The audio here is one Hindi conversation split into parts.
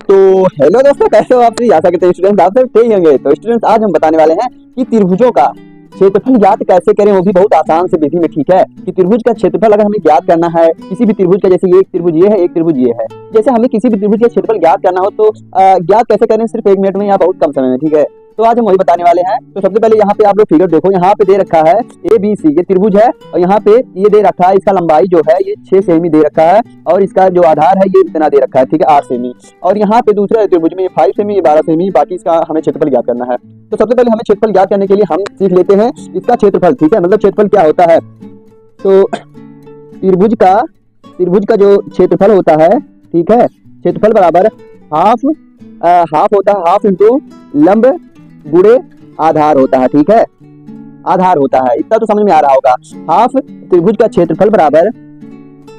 तो हेलो दोस्तों, कैसे हो आप? आशा करते हैं स्टूडेंट्स आप सब सही होंगे। तो स्टूडेंट्स आज हम बताने वाले हैं कि त्रिभुजों का क्षेत्रफल ज्ञात कैसे करें, वो भी बहुत आसान से विधि में। ठीक है कि त्रिभुज का क्षेत्रफल अगर हमें ज्ञात करना है किसी भी त्रिभुज का, जैसे ये एक त्रिभुज ये है, एक त्रिभुज ये है, जैसे हमें किसी भी त्रिभुज का क्षेत्रफल ज्ञात करना हो तो ज्ञात कैसे करें सिर्फ 1 मिनट में या बहुत कम समय में। ठीक है, तो आज हम वही बताने वाले हैं। तो सबसे पहले यहाँ पे आप लोग फिगर देखो, यहाँ पे दे रखा है ABC, ये त्रिभुज है और यहाँ पे ये दे रखा है, इसका लंबाई जो है ये 6 सेमी दे रखा है और इसका जो आधार है ये इतना दे रखा है। ठीक है, 8 सेमी। और यहाँ पे दूसरा त्रिभुज में ये 5 सेमी, ये 12 सेमी, बाकी इसका हमें क्षेत्रफल ज्ञात करना है। तो सबसे पहले हमें क्षेत्रफल ज्ञात करने के लिए हम सीख लेते हैं इसका क्षेत्रफल। ठीक है, मतलब क्षेत्रफल क्या होता है। तो त्रिभुज का जो क्षेत्रफल होता है, ठीक है, क्षेत्रफल बराबर हाफ होता है, हाफ इंटू लंब गुणे आधार होता है। ठीक है, आधार होता है, इतना तो समझ में आ रहा होगा। हाफ त्रिभुज का क्षेत्रफल बराबर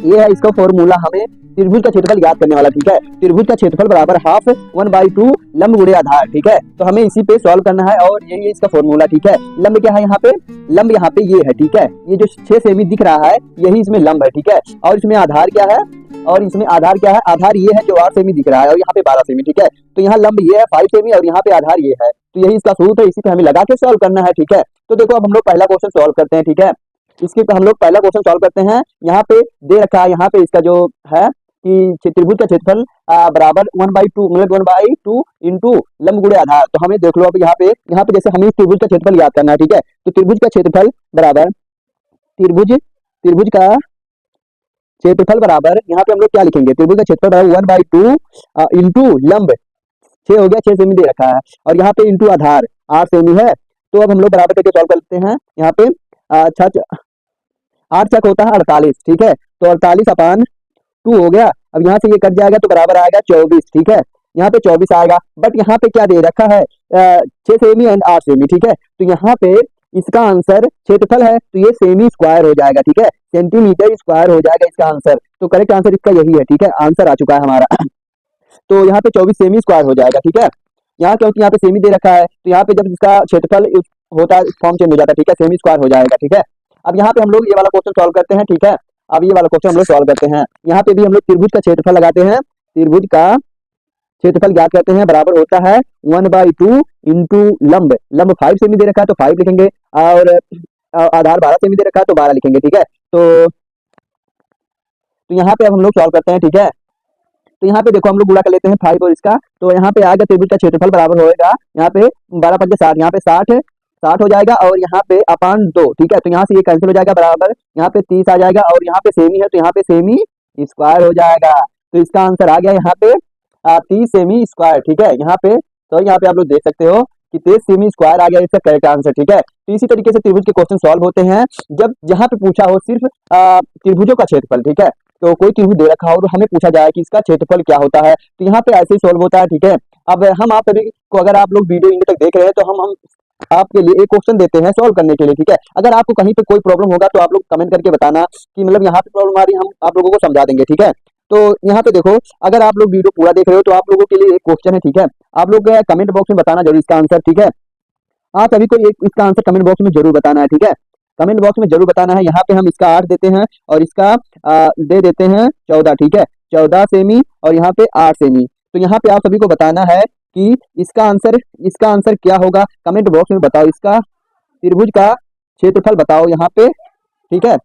ये है, इसका फॉर्मूला हमें त्रिभुज का क्षेत्रफल ज्ञात करने वाला। ठीक है, त्रिभुज का क्षेत्रफल बराबर हाफ 1/2 लंब गुणे आधार। ठीक है, तो हमें इसी पे सॉल्व करना है और यही इसका फॉर्मूला। ठीक है, लंब क्या है यहाँ पे, लंब यहाँ पे ये है। ठीक है, ये जो 6 सेमी दिख रहा है यही इसमें लंब है। ठीक है, और इसमें आधार क्या है, और इसमें आधार क्या है, आधार ये है जो 8 सेमी दिख रहा है और यहाँ पे 12 सेमी। ठीक है, तो यहाँ लंब ये है 5 सेमी और यहाँ पे आधार ये है, तो यही इसका सूत्र है, इसी पे हमें लगा के सॉल्व करना है। ठीक है, तो देखो अब हम लोग पहला क्वेश्चन सॉल्व करते हैं। ठीक है, इसके हम लोग पहला क्वेश्चन सॉल्व करते हैं। यहाँ पे दे रखा है, यहाँ पे इसका जो है कि त्रिभुज का क्षेत्रफल बराबर 1/2 मतलब 1/2 इंटू लंब गुणे आधार। तो हमें देख लो अब यहाँ पे जैसे हमें त्रिभुज का क्षेत्रफल याद करना है। ठीक है, तो त्रिभुज का क्षेत्रफल बराबर त्रिभुज का क्षेत्रफल बराबर यहाँ पे हम लोग क्या लिखेंगे, त्रिभुज का क्षेत्रफल बराबर 1/2 इंटू लंब 6 हो गया, 6 सेमी दे रखा है और यहाँ पे इंटू आधार 8 सेमी है। तो अब हम लोग बराबर करके सॉल्व करते हैं। यहाँ पे 8 छक होता है 48। ठीक है, तो 48/2 हो गया। अब यहाँ से ये कट जाएगा तो बराबर आएगा 24। ठीक है, यहाँ पे 24 आएगा, बट यहाँ पे क्या दे रखा है 6 सेमी एंड 8 सेमी। ठीक है, तो यहाँ पे इसका आंसर क्षेत्रफल है तो ये सेमी स्क्वायर हो जाएगा। ठीक है, सेंटीमीटर स्क्वायर हो जाएगा इसका आंसर। तो करेक्ट आंसर इसका यही है। ठीक है, आंसर आ चुका है हमारा। तो यहाँ पे 24 सेमी स्क्वायर हो जाएगा। ठीक है, यहाँ क्योंकि यहाँ पे सेमी दे रखा है तो यहाँ पे जब इसका क्षेत्रफल होता है फॉर्म चेंज हो जाता है। ठीक है, सेमी स्क्वायर हो जाएगा। ठीक है, अब यहाँ पे हम लोग ये वाला क्वेश्चन सॉल्व करते हैं। ठीक है, अब ये वाला क्वेश्चन हम लोग सॉल्व करते हैं। यहाँ पे भी हम लोग त्रिभुज का क्षेत्रफल लगाते हैं, त्रिभुज का क्षेत्रफल ज्ञात करते हैं, बराबर होता है 1/2 इंटू लंब 5 सेमी दे रखा है तो 5 लिखेंगे और आधार 12 सेमी दे रखा है तो 12 लिखेंगे। ठीक है, तो यहाँ पे अब हम लोग सॉल्व करते हैं। ठीक है, तो यहाँ पे देखो हम लोग गुणा कर लेते हैं 5 और इसका, तो यहाँ पे आएगा त्रिभुज का क्षेत्रफल बराबर होएगा यहाँ पे 12×5 = 60, यहाँ पे 60 हो जाएगा और यहाँ पे अपान 2। ठीक है, तो यहाँ से ये कैंसिल हो जाएगा, बराबर यहाँ पे 30 आ जाएगा और यहाँ पे सेमी है तो यहाँ पे सेमी स्क्वायर हो जाएगा। तो इसका आंसर आ गया यहाँ पे 30 सेमी स्क्वायर। ठीक है, यहाँ पे तो यहाँ पे आप लोग देख सकते हो कि 30 सेमी स्क्वायर आ गया इसका करेक्ट आंसर। ठीक है, तो इसी तरीके से त्रिभुज के क्वेश्चन सॉल्व होते हैं जब जहाँ पे पूछा हो सिर्फ त्रिभुजों का क्षेत्रफल। ठीक है, तो कोई त्रिभुज दे रखा हो और हमें पूछा जाए कि इसका क्षेत्रफल क्या होता है, तो यहाँ पे ऐसे ही सॉल्व होता है। ठीक है, अब हम आप सभी को, अगर आप लोग वीडियो इन तक देख रहे हैं तो हम आपके लिए एक क्वेश्चन देते हैं सॉल्व करने के लिए। ठीक है, अगर आपको कहीं पे कोई प्रॉब्लम होगा तो आप लोग कमेंट करके बताना कि मतलब यहाँ पे प्रॉब्लम आ रही है, हम आप लोगों को समझा देंगे। ठीक है, तो यहाँ पे देखो, अगर आप लोग वीडियो पूरा देख रहे हो तो आप लोगों के लिए एक क्वेश्चन है। ठीक है, आप लोग कमेंट बॉक्स में बताना जरूर इसका आंसर। ठीक है, आप सभी को इसका आंसर कमेंट बॉक्स में जरूर बताना है। ठीक है, कमेंट बॉक्स में जरूर बताना है। यहाँ पे हम इसका 8 देते हैं और इसका दे देते हैं 14। ठीक है, 14 सेमी और यहाँ पे 8 सेमी। तो यहाँ पे आप सभी को बताना है कि इसका आंसर क्या होगा, कमेंट बॉक्स में बताओ। इसका त्रिभुज का क्षेत्रफल बताओ यहाँ पे। ठीक है,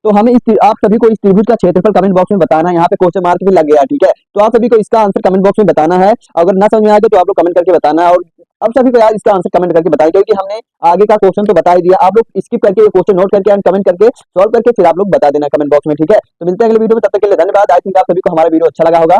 तो हमें आप सभी को इस त्रिभुज का क्षेत्रफल कमेंट बॉक्स में बताना है। यहाँ पे क्वेश्चन मार्क भी लग गया। ठीक है, तो आप सभी को इसका आंसर कमेंट बॉक्स में बताना है। अगर ना समझ में आए तो आप लोग कमेंट करके बताना है और अब सभी को यार इसका आंसर कमेंट करके बताएं, क्योंकि हमने आगे का क्वेश्चन तो बता ही दिया। आप लोग स्किप करके ये क्वेश्चन नोट करके एंड कमेंट करके सॉल्व करके फिर आप लोग बता देना कमेंट बॉक्स में। ठीक है, तो मिलते हैं अगले वीडियो में, तब तक के लिए धन्यवाद। आई थिंक आप सभी को हमारा वीडियो अच्छा लगा होगा।